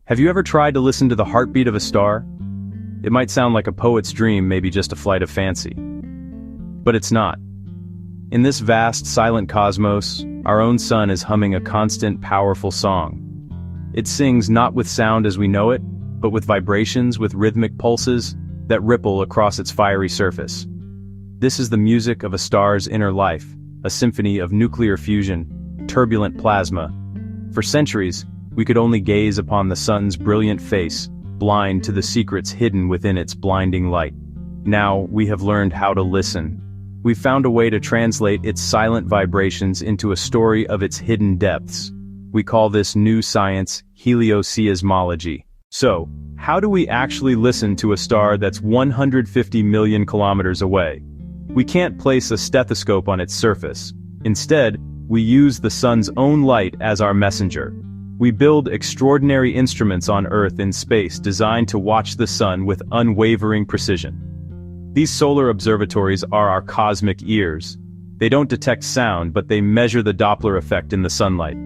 Have you ever tried to listen to the heartbeat of a star? It might sound like a poet's dream, maybe just a flight of fancy. But it's not. In this vast, silent cosmos, our own sun is humming a constant, powerful song. It sings not with sound as we know it, but with vibrations, with rhythmic pulses that ripple across its fiery surface. This is the music of a star's inner life, a symphony of nuclear fusion, turbulent plasma. For centuries, we could only gaze upon the sun's brilliant face, blind to the secrets hidden within its blinding light. Now, we have learned how to listen. We've found a way to translate its silent vibrations into a story of its hidden depths. We call this new science Helioseismology. So, how do we actually listen to a star that's 150 million kilometers away? We can't place a stethoscope on its surface. Instead, we use the sun's own light as our messenger. We build extraordinary instruments on Earth in space designed to watch the sun with unwavering precision. These solar observatories are our cosmic ears. They don't detect sound, but they measure the Doppler effect in the sunlight.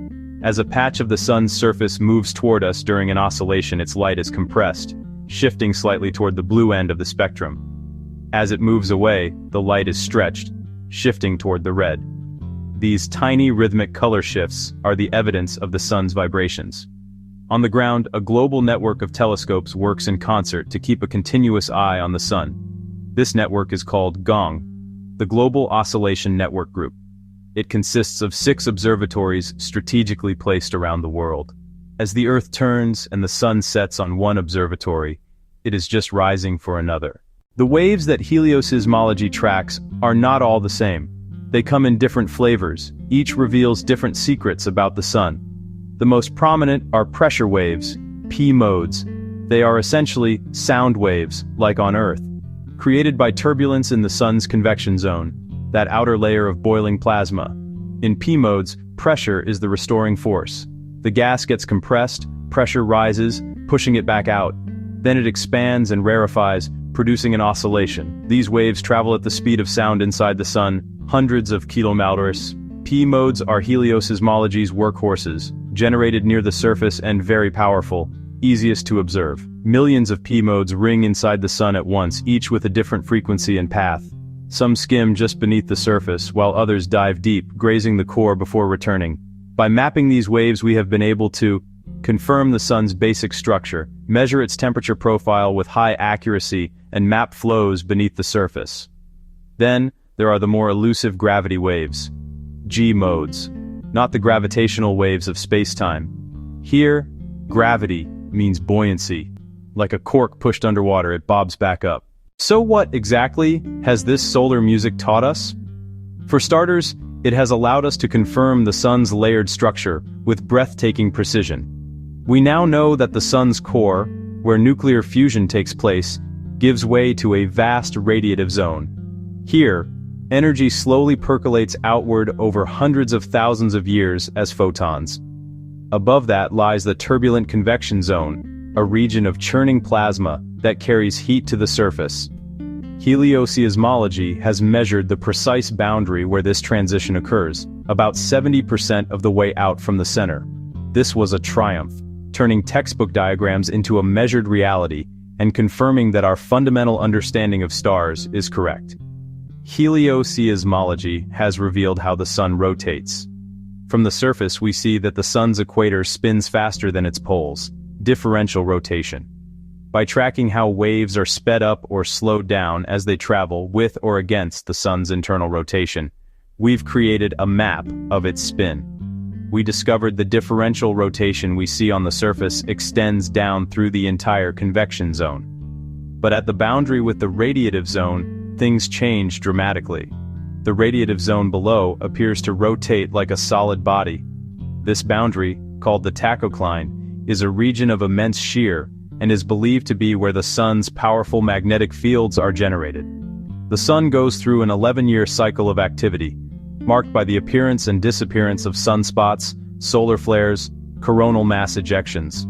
As a patch of the sun's surface moves toward us during an oscillation, its light is compressed, shifting slightly toward the blue end of the spectrum. As it moves away, the light is stretched, shifting toward the red. These tiny rhythmic color shifts are the evidence of the sun's vibrations. On the ground, a global network of telescopes works in concert to keep a continuous eye on the sun. This network is called GONG, the Global Oscillation Network Group. It consists of 6 observatories strategically placed around the world. As the Earth turns and the sun sets on one observatory, it is just rising for another. The waves that helioseismology tracks are not all the same. They come in different flavors, each reveals different secrets about the sun. The most prominent are pressure waves, P modes. They are essentially sound waves, like on Earth, created by turbulence in the sun's convection zone, that outer layer of boiling plasma. In P modes, pressure is the restoring force. The gas gets compressed, pressure rises, pushing it back out. Then it expands and rarefies, producing an oscillation. These waves travel at the speed of sound inside the sun, hundreds of kilometers. P modes are helioseismology's workhorses, generated near the surface and very powerful, easiest to observe. Millions of P modes ring inside the sun at once, each with a different frequency and path. Some skim just beneath the surface, while others dive deep, grazing the core before returning. By mapping these waves, we have been able to confirm the sun's basic structure, measure its temperature profile with high accuracy, and map flows beneath the surface. Then, there are the more elusive gravity waves, G modes, not the gravitational waves of space-time. Here, gravity means buoyancy. Like a cork pushed underwater, it bobs back up. So what exactly has this solar music taught us? For starters, it has allowed us to confirm the sun's layered structure with breathtaking precision. We now know that the sun's core, where nuclear fusion takes place, gives way to a vast radiative zone. Here, energy slowly percolates outward over hundreds of thousands of years as photons. Above that lies the turbulent convection zone, a region of churning plasma that carries heat to the surface. Helioseismology has measured the precise boundary where this transition occurs, about 70% of the way out from the center. This was a triumph, turning textbook diagrams into a measured reality and confirming that our fundamental understanding of stars is correct. Helioseismology has revealed how the sun rotates. From the surface, we see that the sun's equator spins faster than its poles, differential rotation. By tracking how waves are sped up or slowed down as they travel with or against the sun's internal rotation, we've created a map of its spin. We discovered the differential rotation we see on the surface extends down through the entire convection zone. But at the boundary with the radiative zone, things change dramatically. The radiative zone below appears to rotate like a solid body. This boundary, called the tachocline, is a region of immense shear and is believed to be where the sun's powerful magnetic fields are generated. The sun goes through an 11-year cycle of activity, marked by the appearance and disappearance of sunspots, solar flares, coronal mass ejections.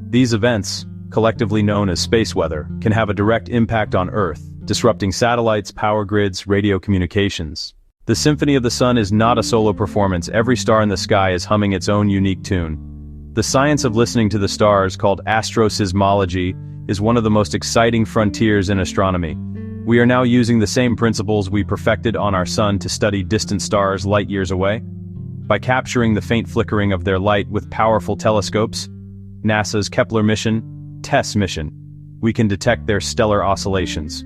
These events, collectively known as space weather, can have a direct impact on Earth, disrupting satellites, power grids, radio communications. The Symphony of the Sun is not a solo performance. Every star in the sky is humming its own unique tune. The science of listening to the stars, called astroseismology, is one of the most exciting frontiers in astronomy. We are now using the same principles we perfected on our sun to study distant stars light years away. By capturing the faint flickering of their light with powerful telescopes, NASA's Kepler mission, TESS mission, we can detect their stellar oscillations.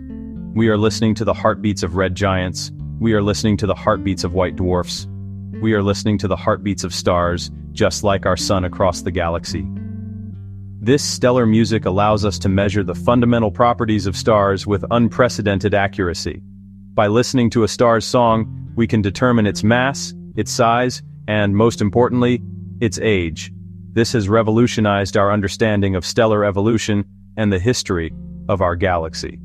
We are listening to the heartbeats of red giants. We are listening to the heartbeats of white dwarfs. We are listening to the heartbeats of stars, just like our sun across the galaxy. This stellar music allows us to measure the fundamental properties of stars with unprecedented accuracy. By listening to a star's song, we can determine its mass, its size, and, most importantly, its age. This has revolutionized our understanding of stellar evolution and the history of our galaxy.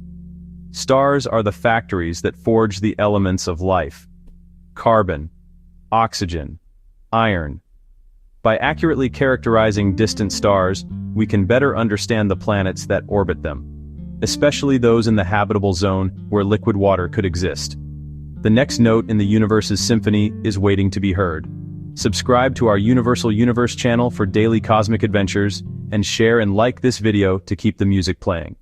Stars are the factories that forge the elements of life: carbon, oxygen, iron. By accurately characterizing distant stars, we can better understand the planets that orbit them, especially those in the habitable zone where liquid water could exist. The next note in the universe's symphony is waiting to be heard. Subscribe to our Universal Universe channel for daily cosmic adventures, and share and like this video to keep the music playing.